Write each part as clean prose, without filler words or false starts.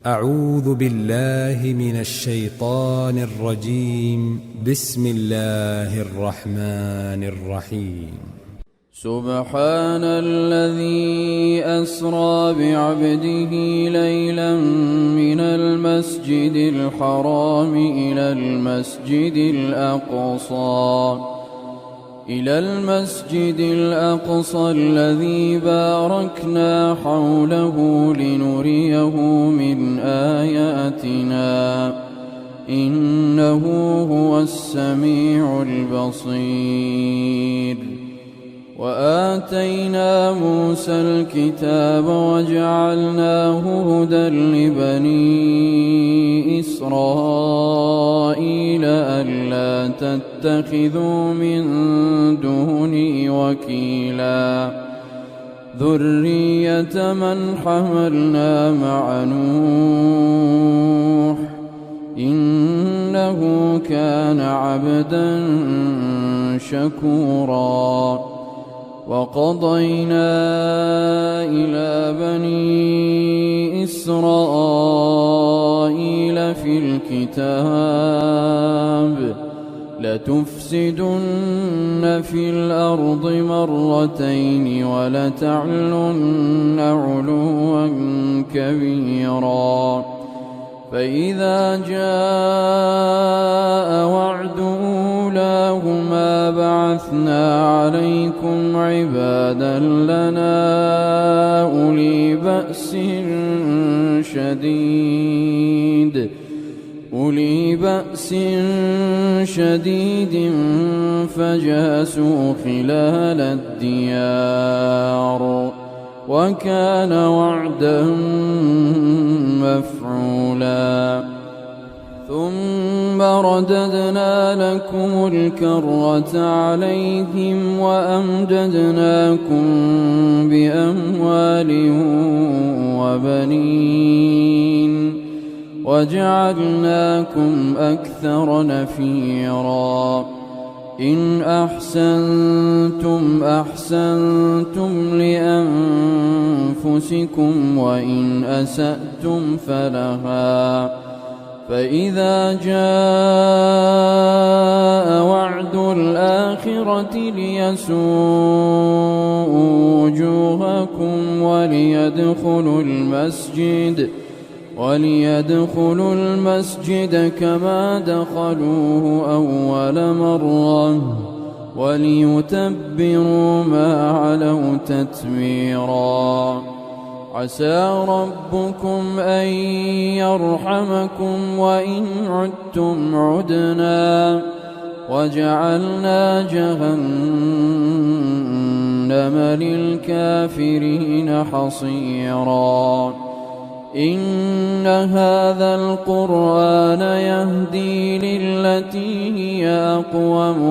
أعوذ بالله من الشيطان الرجيم. بسم الله الرحمن الرحيم. سبحان الذي أسرى بعبده ليلا من المسجد الحرام إلى المسجد الأقصى الذي باركنا حوله لنريه من آياتنا إنه هو السميع البصير. وآتينا موسى الكتاب وجعلناه هدى لبني إسرائيل ألا تتخذوا من دوني وكيلا ذرية من حملنا مع نوح إنه كان عبدا شكورا. وقضينا إلى بني إسرائيل في الكتاب لتفسدن في الأرض مرتين ولتعلن علوا كبيرا. فإذا جاء وعد أولاهما بعثنا عليكم عبادا لنا أولي بأس شديد فجاسوا خلال الديار وكان وعدا مفعولا. ثم رددنا لكم الكرة عليهم وأمددناكم بأموال وبنين وجعلناكم أكثر نفيرا. إن أحسنتم أحسنتم لأنفسكم وإن أسأتم فلها. فإذا جاء وعد الآخرة ليسوءوا وجوهكم وليدخلوا المسجد كما دخلوه أول مرة وليتبروا ما علوا تتبيرا. عسى ربكم أن يرحمكم وإن عدتم عدنا وجعلنا جهنم للكافرين حصيرا. إن هذا القرآن يهدي للتي هي أقوم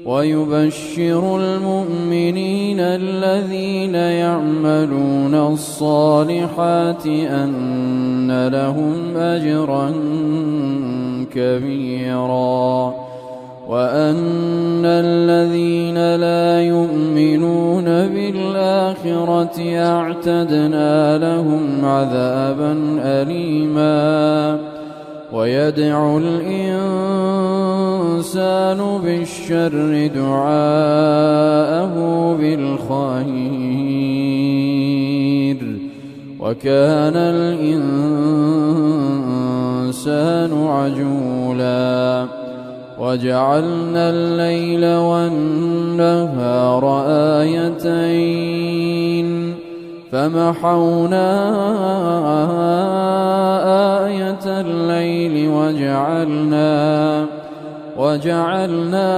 ويبشر المؤمنين الذين يعملون الصالحات أن لهم أجرا كبيرا. وأن الذين لا يؤمنون بالآخرة أعتدنا لهم عذابا أليما. ويدعو الإنسان بالشر دعاءه بالخير وكان الإنسان عجولا. وجعلنا الليل والنهار آيتين فمحونا آية الليل وجعلنا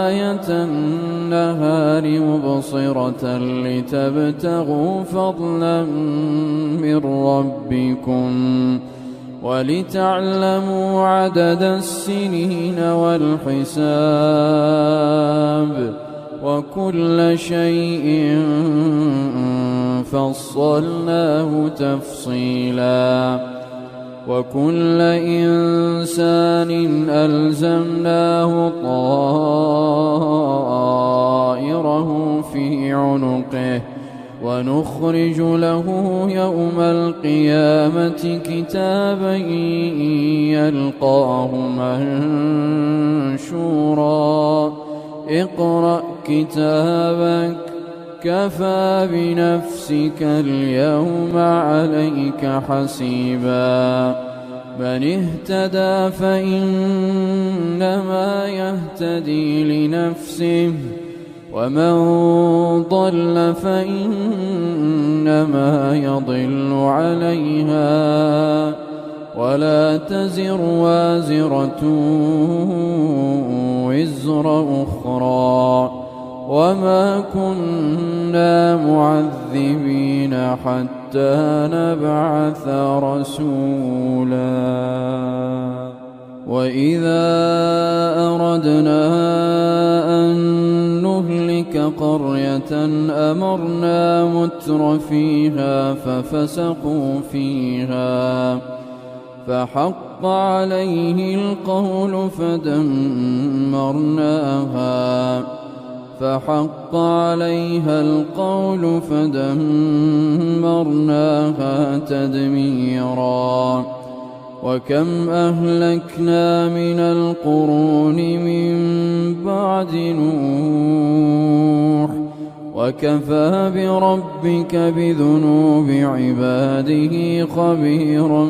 آية النهار مبصرة لتبتغوا فضلا من ربكم ولتعلموا عدد السنين والحساب وكل شيء فصلناه تفصيلا. وكل إنسان ألزمناه طائره في عنقه ونخرج له يوم القيامة كتابا يلقاه منشورا اقرأ كتابك كفى بنفسك اليوم عليك حسيبا من اهتدى فإنما يهتدي لنفسه ومن ضل فإنما يضل عليها ولا تزر وازرة وزر أخرى وما كنا معذبين حتى نبعث رسولا وإذا أردنا أن نهلك قرية أمرنا متر فيها ففسقوا فيها فحق عليه القول فدمرناها تدميرا وكم أهلكنا من القرون من بعد نوح وكفى بربك بذنوب عباده خبيرا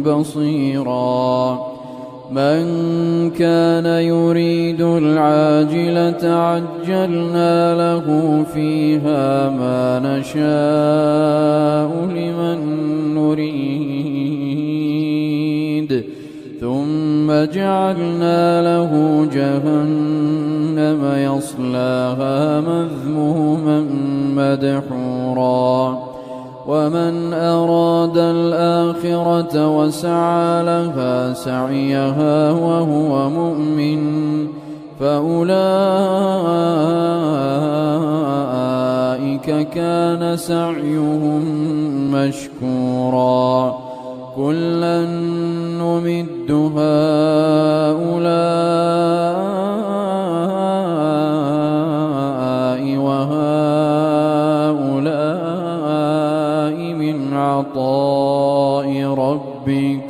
بصيرا من كان يريد العاجلة عجلنا له فيها ما نشاء لمن نريد ثم جعلنا له جهنم يصلاها مذموما مدحورا ومن أراد الآخرة وسعى لها سعيها وهو مؤمن فأولئك كان سعيهم مشكورا كلا نمد هؤلاء وهؤلاء من عطاء ربك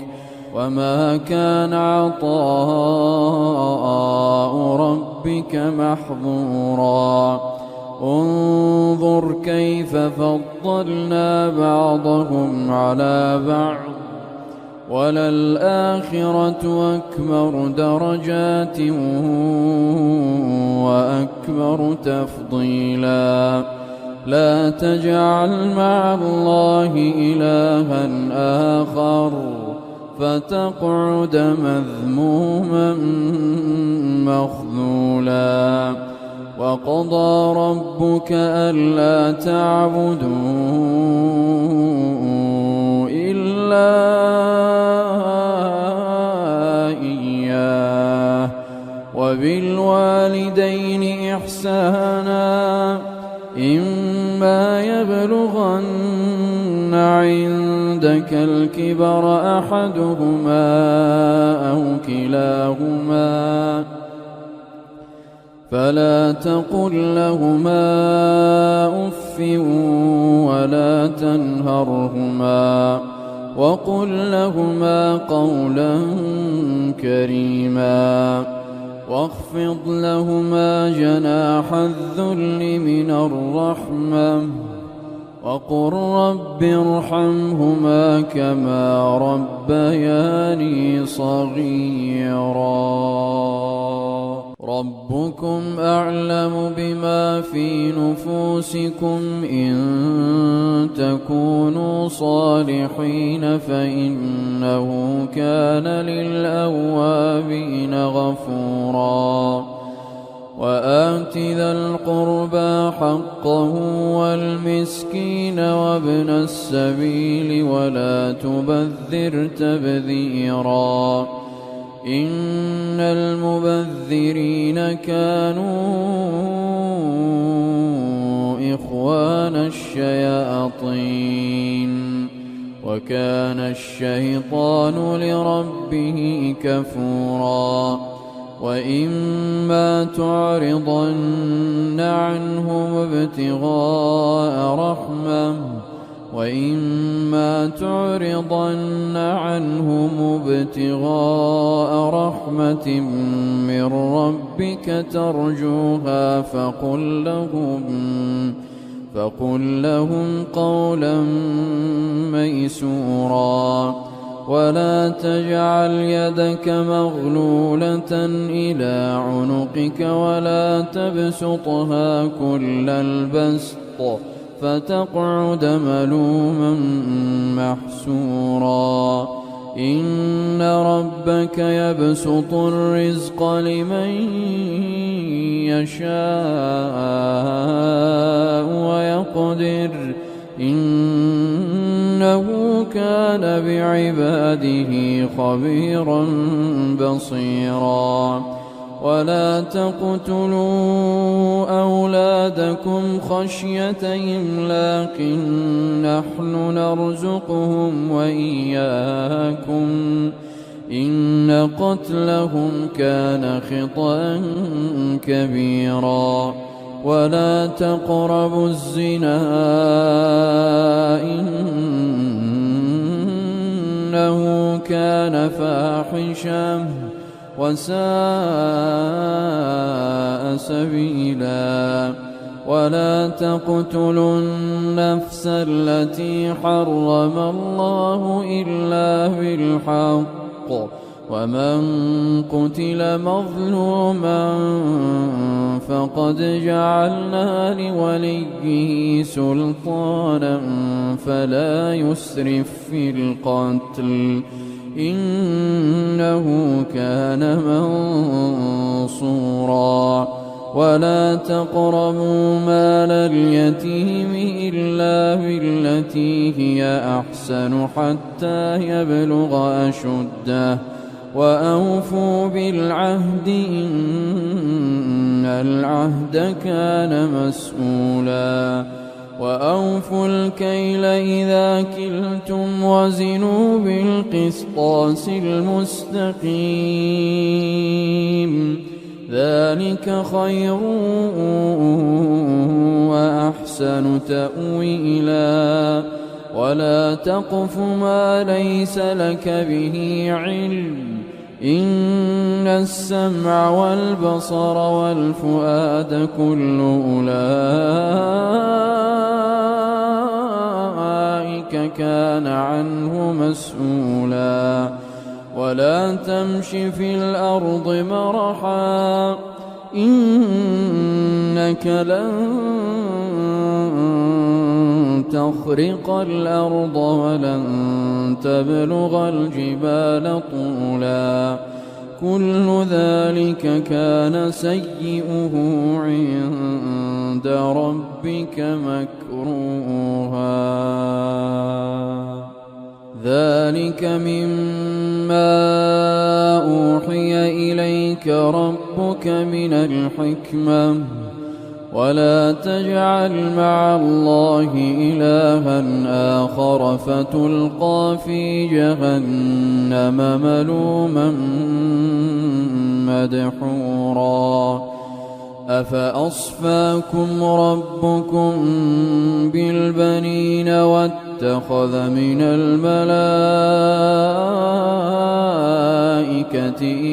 وما كان عطاء ربك محظورا انظر كيف فضلنا بعضهم على بعض وللآخرة أكبر درجات وأكبر تفضيلا لا تجعل مع الله إلها آخر فتقعد مذموما مخذولا وقضى ربك ألا تعبدوا إلا إياه وبالوالدين إحسانا إما يبلغن عندك الكبر أحدهما أو كلاهما فلا تقل لهما أف ولا تنهرهما وقل لهما قولا كريما واخفض لهما جناح الذل من الرحمة وقل رب ارحمهما كما ربياني صغيرا ربكم أعلم بما في نفوسكم إن تكونوا صالحين فإنه كان للأوابين غفورا وآت ذا القربى حقه والمسكين وابن السبيل ولا تبذر تبذيرا إن المبذرين كانوا إخوان الشياطين وكان الشيطان لربه كفورا وإما تعرضن عنهم ابتغاء رحمة من ربك ترجوها فقل لهم قولا ميسورا ولا تجعل يدك مغلولة إلى عنقك ولا تبسطها كل البسط فتقعد ملوما محسورا إن ربك يبسط الرزق لمن يشاء ويقدر إنه كان بعباده خبيرا بصيرا ولا تقتلوا أولادكم خشية إملاق نحن نرزقهم وإياكم إن قتلهم كان خطأ كبيرا ولا تقربوا الزنا إنه كان فاحشا وساء سبيلا ولا تقتلوا النفس التي حرم الله إلا بالحق ومن قتل مظلوما فقد جعلنا لوليه سلطانا فلا يسرف في القتل إنه كان منصورا ولا تقربوا مال اليتيم إلا بالتي هي أحسن حتى يبلغ أشده وأوفوا بالعهد إن العهد كان مسؤولا وأوفوا الكيل إذا كلتم وزنوا بالقسطاس المستقيم ذلك خير وأحسن تأويلا ولا تقف ما ليس لك به علم إن السمع والبصر والفؤاد كل أولئك كان عنه مسؤولا ولا تمش في الأرض مرحا إنك لن تخرق الأرض ولن تبلغ الجبال طولا كل ذلك كان سيئه عند ربك مكروها ذلك مما أوحي إليك ربك من الحكمة ولا تجعل مع الله إلها آخر فتلقى في جهنم ملوما مدحورا أفأصفاكم ربكم بالبنين واتخذ من الملائكة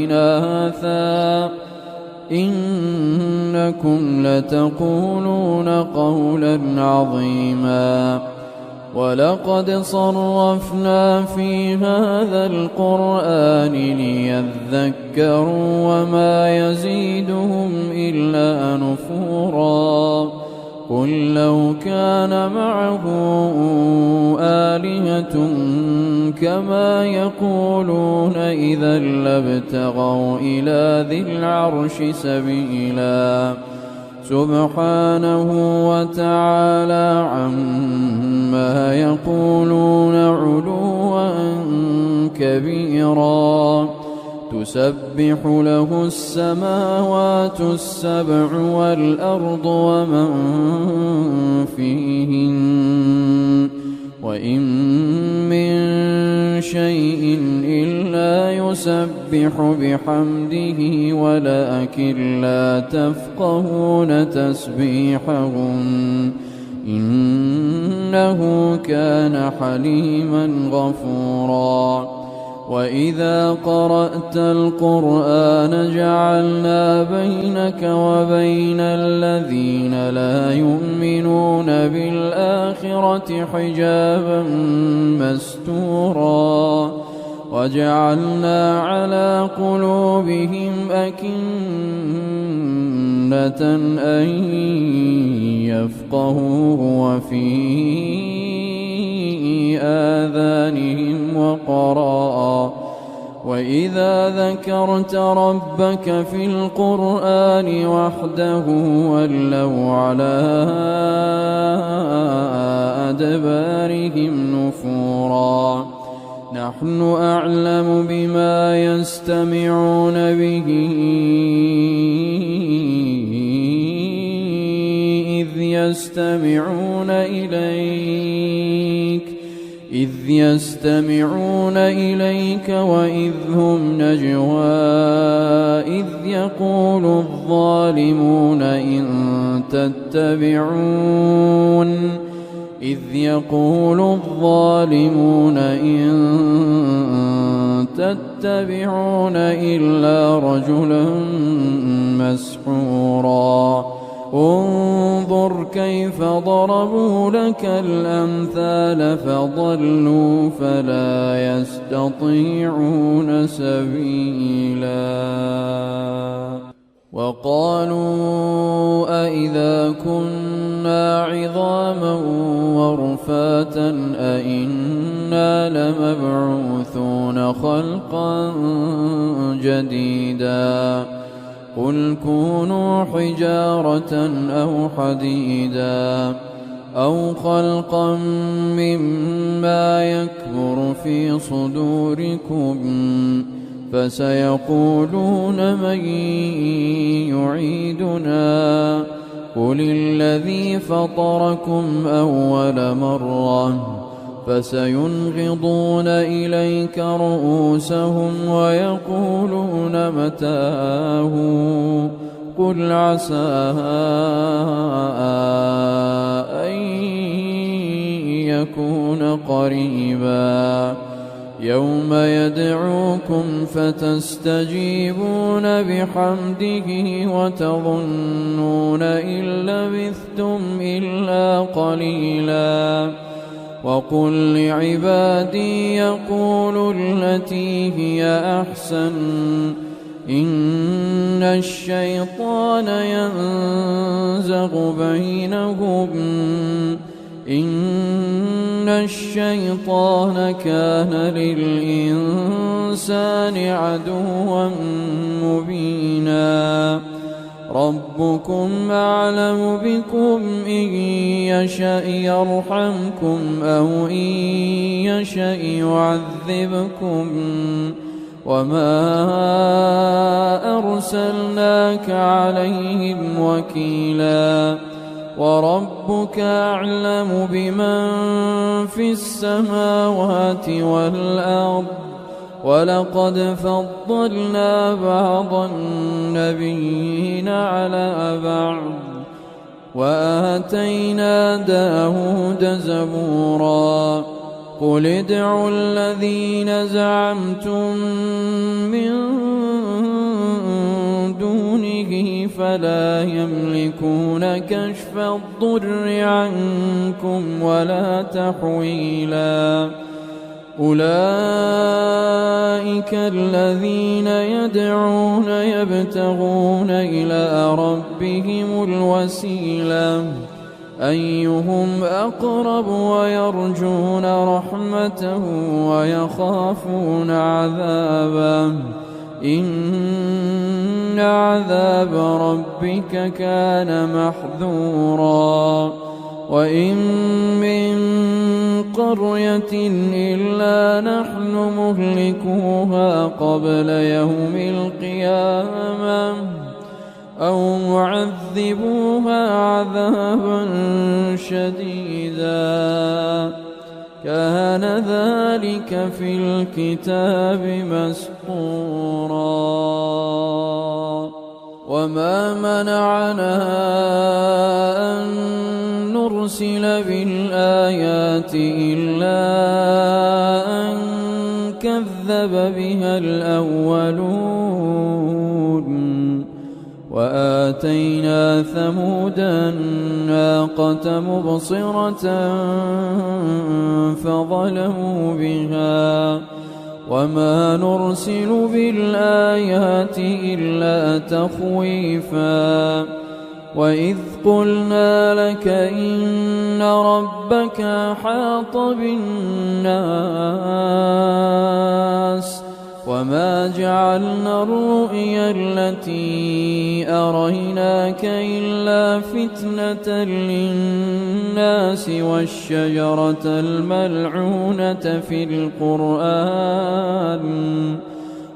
إناثا إنكم لتقولون قولا عظيما ولقد صرفنا في هذا القرآن ليذكروا وما يزيدهم إلا نفورا قل لو كان معه آلهة كما يقولون إذا لابتغوا إلى ذي العرش سبيلا سبحانه وتعالى عما يقولون علوا كبيرا تسبح له السماوات السبع والأرض ومن فيهن وإن من يسبح بحمده ولكن لا تفقهون تسبيحهم إنه كان حليما غفورا وإذا قرأت القرآن جعلنا بينك وبين الذين لا يؤمنون بالآخرة حجابا مستورا وجعلنا على قلوبهم أكنة أن يفقهوه وفي آذانهم وقرا وإذا ذكرت ربك في القرآن وحده ولوا على أدبارهم نفورا نحن أعلم بما يستمعون به إذ يستمعون إليك وإذ هم نجوى إذ يقول الظالمون إن تتبعون إلا رجلا مسحورا انظر كيف ضربوا لك الأمثال فضلوا فلا يستطيعون سبيلا وقالوا أئذا كنا عظاما ورفاتا أئنا لمبعوثون خلقا جديدا قل كونوا حجارة أو حديدا أو خلقا مما يكبر في صدوركم فسيقولون من يعيدنا قل الذي فطركم أول مرة فسينغضون إليك رؤوسهم ويقولون متاه قل عسى أن يكون قريبا يوم يدعوكم فتستجيبون بحمده وتظنون إن لبثتم إلا قليلا وقل لعبادي يقولوا التي هي أحسن إن الشيطان ينزغ بينهم إن الشيطان كان للإنسان عدوا مبينا ربكم أعلم بكم إن يشأ يرحمكم أو إن يشأ يعذبكم وما أرسلناك عليهم وكيلا وربك أعلم بمن في السماوات والأرض ولقد فضلنا بعض النبيين على بعض وآتينا داود زبورا قل ادعوا الذين زعمتم من دونه فلا يملكون كشف الضر عنكم ولا تحويلا أولئك الذين يدعون يبتغون إلى ربهم الوسيلة أيهم أقرب ويرجون رحمته ويخافون عذابه إن عذاب ربك كان محذورا وإن من قرية إلا نحن مهلكوها قبل يوم القيامة أو معذبوها عذابا شديدا كان ذلك في الكتاب مسطورا وما منعنا أن نرسل بالآيات إلا أن كذب بها الأولون وآتينا ثمود الناقة مبصرة فظلموا بها وما نرسل بالآيات إلا تخويفا وإذ قلنا لك إن ربك أحاط بالناس وما جعلنا الرؤيا التي أريناك إلا فتنة للناس والشجرة الملعونة في القرآن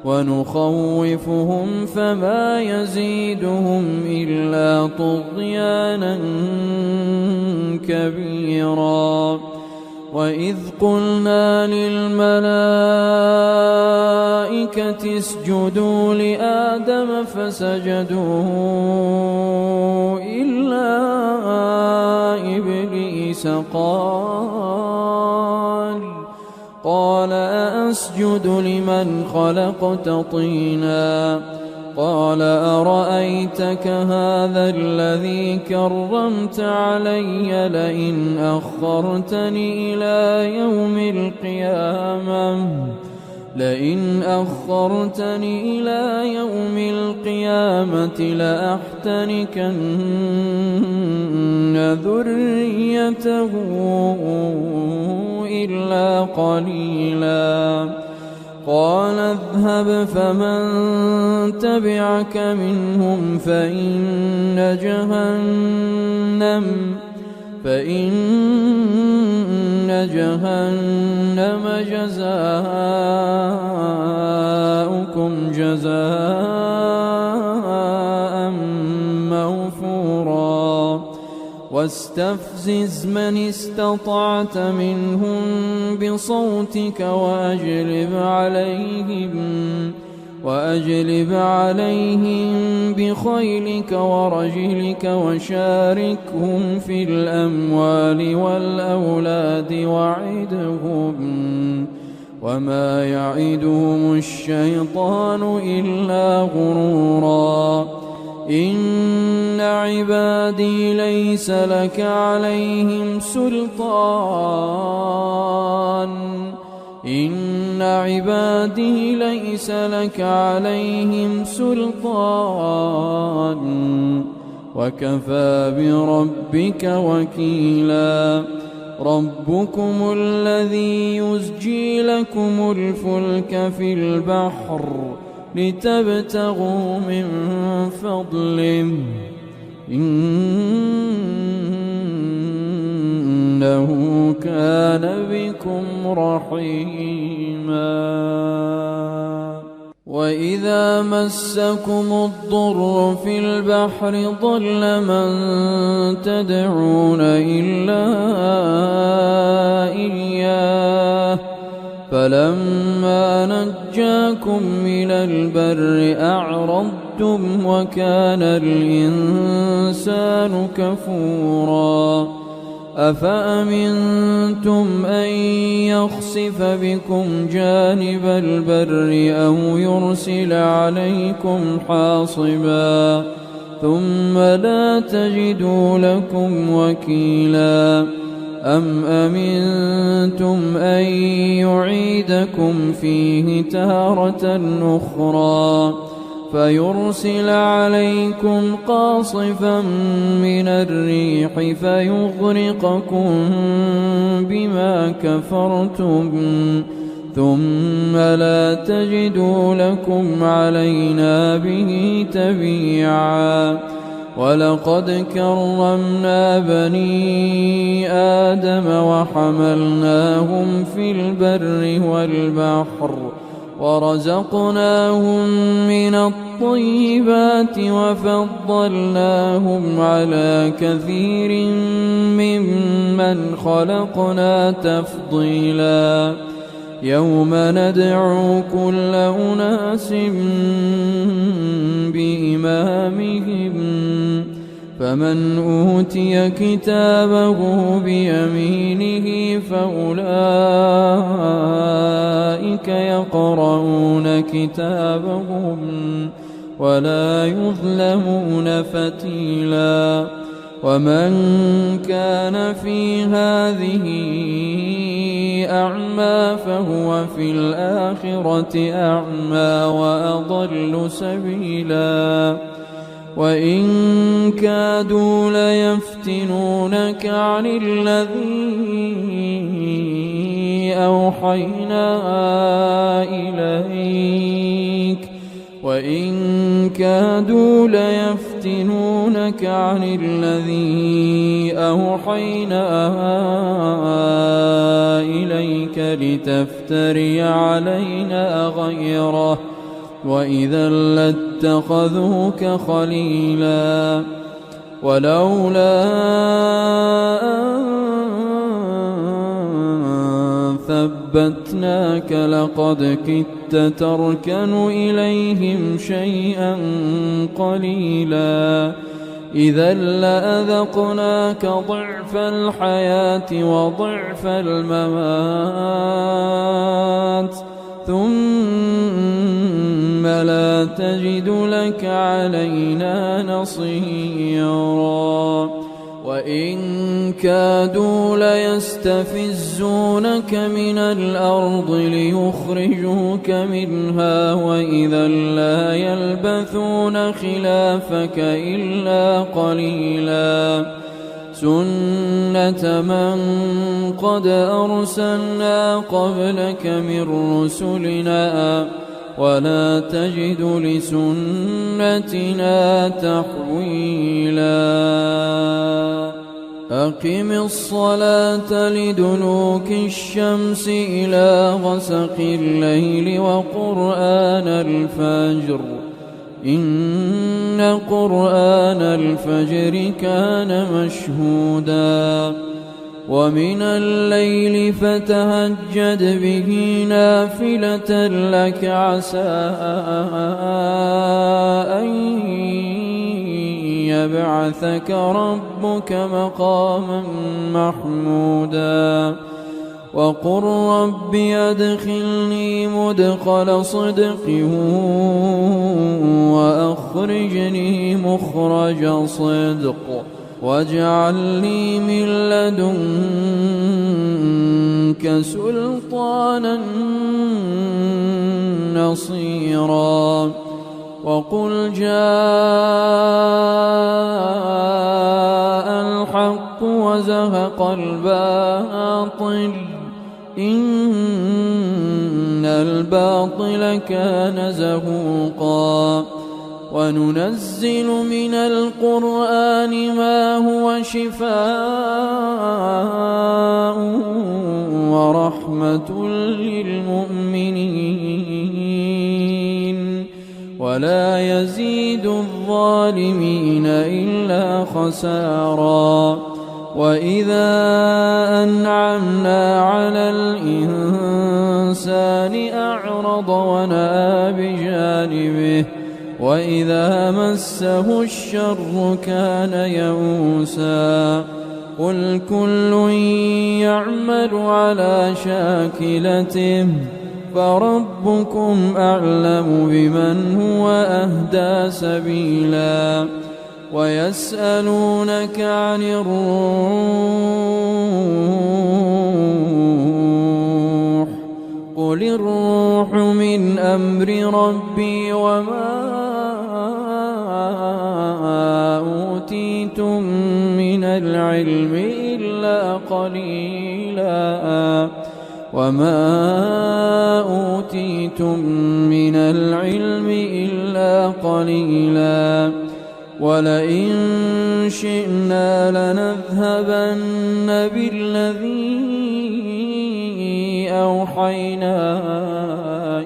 ونخوفهم فما يزيدهم إلا طغيانا كبيرا وإذ قلنا للملائكة اسجدوا لآدم فسجدوا إلا إبليس قال أأسجد لمن خلقت طينا قال أرأيتك هذا الذي كرمت علي لئن أخرتني إلى يوم القيامة لأحتنكن ذريته إلا قليلا قال اذهب فمن تبعك منهم فإن جهنم جزاؤكم جزاء موفورا واستفزز من استطعت منهم بصوتك وأجلب عليهم بخيلك ورجلك وشاركهم في الأموال والأولاد وعدهم وما يعدهم الشيطان إلا غرورا إن عبادي ليس لك عليهم سلطان وكفى بربك وكيلا ربكم الذي يزجي لكم الفلك في البحر لتبتغوا من فضله إنه كان بكم رحيما وإذا مسكم الضر في البحر ضل من تدعون إلا إياه فلما نجاكم من البر أعرضتم وكان الإنسان كفورا أفأمنتم أن يخسف بكم جانب البر أو يرسل عليكم حاصبا ثم لا تجدوا لكم وكيلا أم أمنتم أن يعيدكم فيه تارة أخرى فيرسل عليكم قاصفا من الريح فيغرقكم بما كفرتم ثم لا تجدوا لكم علينا به تبيعا ولقد كرمنا بني آدم وحملناهم في البر والبحر ورزقناهم من الطيبات وفضلناهم على كثير ممن ممن خلقنا تفضيلا يوم ندعو كل أناس بإمامهم فمن أوتي كتابه بيمينه فأولئك يقرؤون كتابهم ولا يظلمون فتيلا ومن كان في هذه أعمى فهو في الآخرة أعمى وأضل سبيلا وإن كادوا ليفتنونك عن الذي أوحينا إليك وإن كادوا ليفتنونك عن الذي أوحينا إليك لتفتري علينا غيره وإذا لاتخذوك خليلا ولولا أن ثبتناك لقد كدت تركن إليهم شيئا قليلا إذا لأذقناك ضعف الحياة وضعف الممات ثم لا تجد لك علينا نصيرا وإن كادوا ليستفزونك من الأرض ليخرجوك منها وإذا لا يلبثون خلافك إلا قليلا سنة من قد أرسلنا قبلك من رسلنا ولا تجد لسنتنا تحويلا أقم الصلاة لدلوك الشمس إلى غسق الليل وقرآن الفجر إن قرآن الفجر كان مشهودا ومن الليل فتهجد به نافلة لك عسى أن يبعثك ربك مقاما محمودا وقل رب أدخلني مدخل صدق وأخرجني مخرج صدق واجعل لي من لدنك سلطانا نصيرا وقل جاء الحق وزهق الباطل إن الباطل كان زهوقا وننزل من القرآن ما هو شفاء ورحمة للمؤمنين ولا يزيد الظالمين إلا خسارا وإذا أنعمنا على الإنسان أعرض ونأى بجانبه وإذا مسه الشر كان يئوسا قل كل يعمل على شاكلته فربكم أعلم بمن هو أهدى سبيلا ويسألونك عن الروح قل الروح من أمر ربي وما أوتيتم من العلم إلا قليلا ولئن شئنا لنذهبن بالذي أوحينا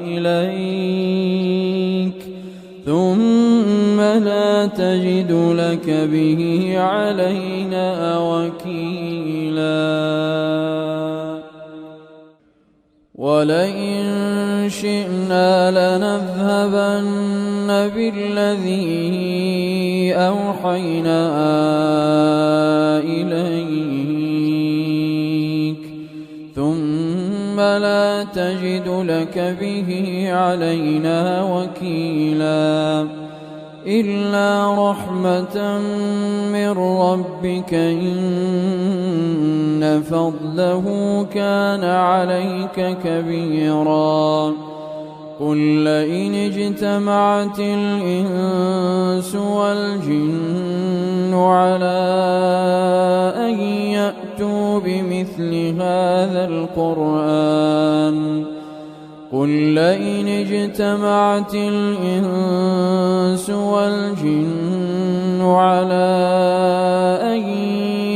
إليك ثم لا تجد لك به علينا وكيلا ولئن شئنا لنذهبن بالذي أوحينا إليك ثم لا تجد لك به علينا وكيلا إلا رحمة من ربك إن فضله كان عليك كبيرا قل لئن اجتمعت الإنس والجن على أن يأتوا بمثل هذا القرآن قل لئن اجتمعت الإنس والجن على أن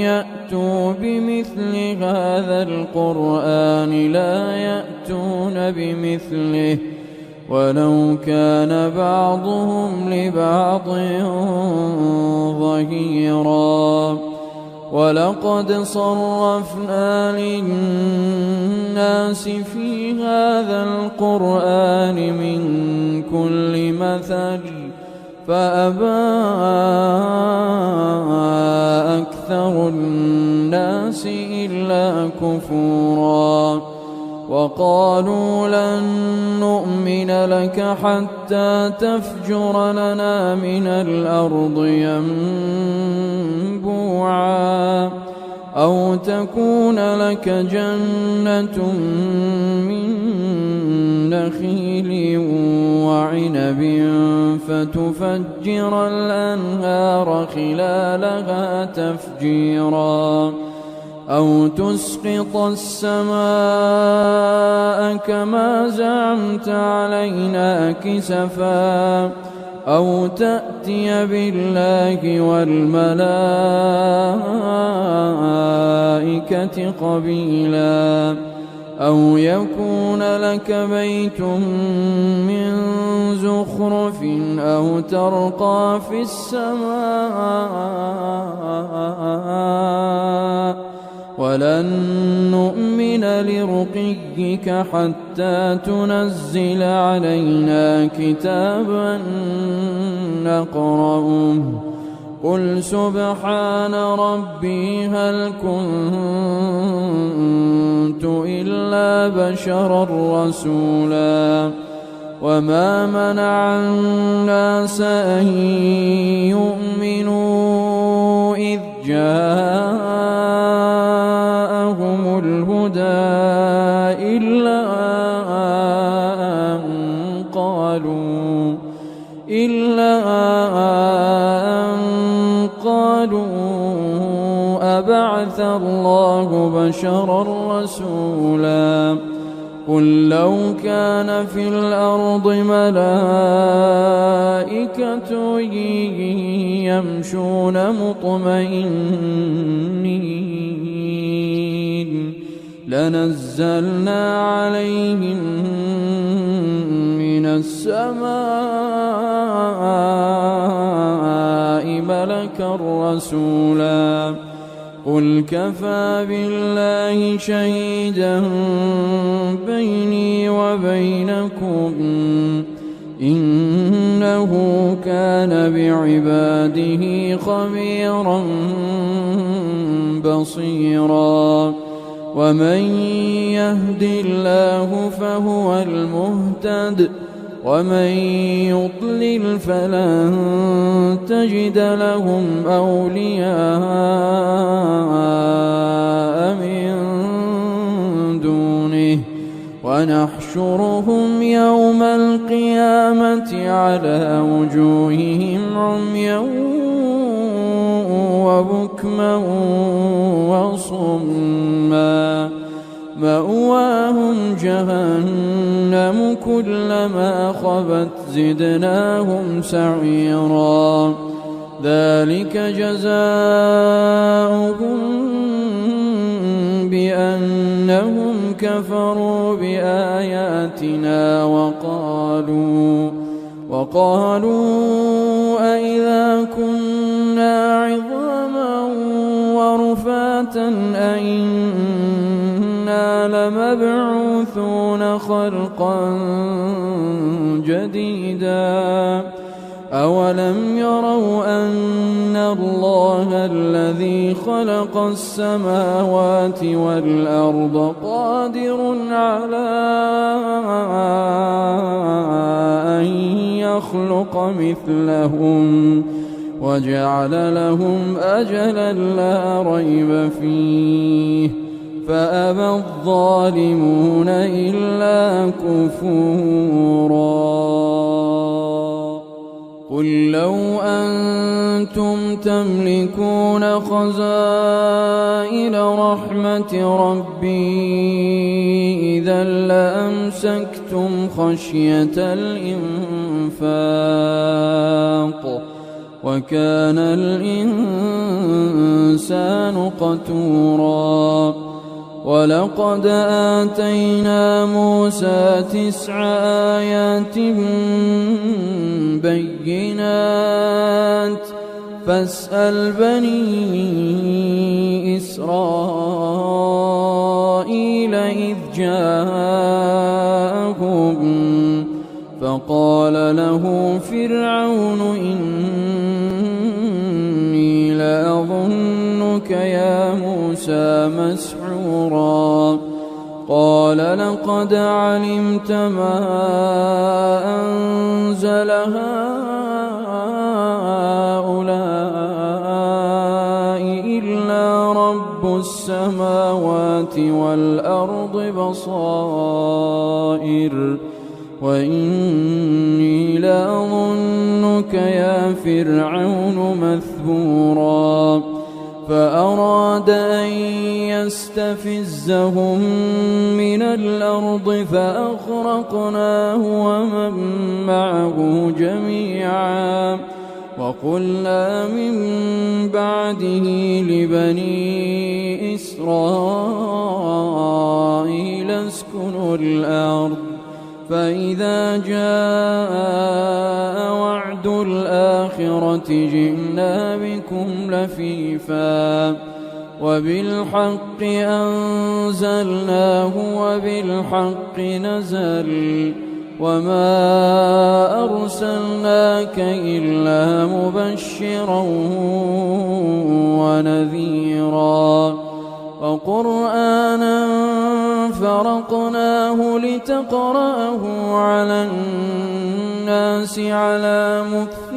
يأتوا بمثل هذا القرآن لا يأتون بمثله ولو كان بعضهم لبعض ظهيرا ولقد صرفنا للناس في هذا القرآن من كل مثل فأبى أكثر الناس إلا كفورا وقالوا لن نؤمن لك حتى تفجر لنا من الأرض ينبوعا أو تكون لك جنة من نخيل وعنب فتفجر الأنهار خلالها تفجيرا أو تسقط السماء كما زعمت علينا كسفا أو تأتي بالله والملائكة قبيلا أو يكون لك بيت من زخرف أو ترقى في السماء ولن نؤمن لرقيك حتى تنزل علينا كتابا نقرأه قل سبحان ربي هل كنت إلا بشرا رسولا وما منع الناس أن يؤمنوا إذ جاءهم الهدى إلا أن قالوا أبعث الله بشرا رسولا قل لو كان في الأرض ملائكة يمشون مطمئنين لنزلنا عليهم من السماء ملكا رسولا قل كفى بالله شهيدا بيني وبينكم إنه كان بعباده خبيرا بصيرا ومن يهد الله فهو المهتد ومن يضلل فلن تجد لهم أولياء من دونه ونحشرهم يوم القيامة على وجوههم عميا وبكما وصما مأواهم جهنم كلما خبت زدناهم سعيرا ذلك جزاؤهم بأنهم كفروا بآياتنا وقالوا أئذا أإذا كنا عظاما ورفاتا أإنا لمبعوثون خلقا جديدا أولم يروا أن الله الذي خلق السماوات والأرض قادر على أن يخلق مثلهم وجعل لهم أجلا لا ريب فيه فأبى الظالمون إلا كفورا قل لو أنتم تملكون خزائن رحمة ربي إذا لأمسكتم خشية الإنفاق وكان الإنسان قتورا ولقد آتينا موسى 9 آيات بينات فاسأل بني إسرائيل إذ جاءهم فقال له فرعون إني لأظنك يا موسى مسحورا قال لقد علمت ما أنزل هؤلاء إلا رب السماوات والأرض بصائر وإني لأظنك يا فرعون مثبورا فأراد أن يستفزهم من الأرض فأغرقناه ومن معه جميعا وقلنا من بعده لبني إسرائيل اسكنوا الأرض فإذا جاء وعد الآخرة جئنا بكم لفيفا وبالحق أنزلناه وبالحق نزل وما أرسلناك إلا مبشرا ونذيرا وقرآنا فرقناه لتقرأه على الناس على مكث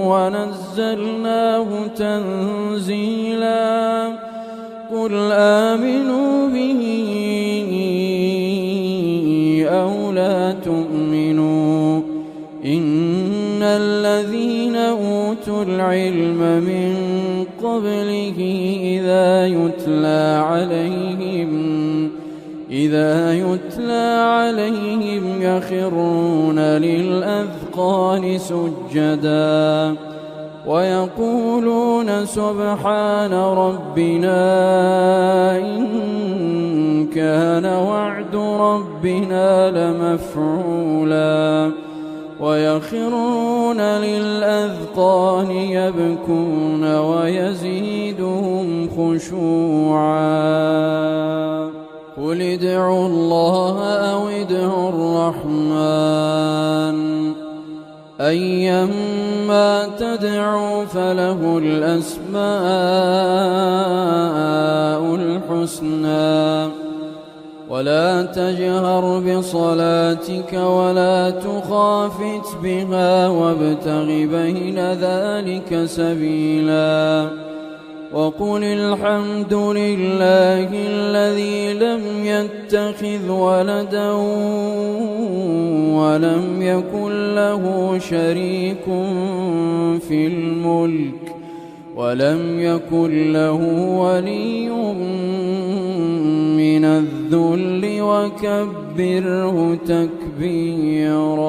ونزلناه تنزيلا قل آمنوا به أو لا تؤمنوا إن الذين أوتوا العلم من قبله إذا يتلى عليهم يخرون للأذقان سجدا ويقولون سبحان ربنا إن كان وعد ربنا لمفعولا ويخرون للأذقان يبكون ويزيدهم خشوعا قل ادعوا الله أو ادعوا الرحمن أيما تدعوا فله الأسماء الحسنى ولا تجهر بصلاتك ولا تخافت بها وابتغ بين ذلك سبيلا وقل الحمد لله الذي لم يتخذ ولدا ولم يكن له شريك في الملك ولم يكن له ولي من الذل وكبره تكبيرا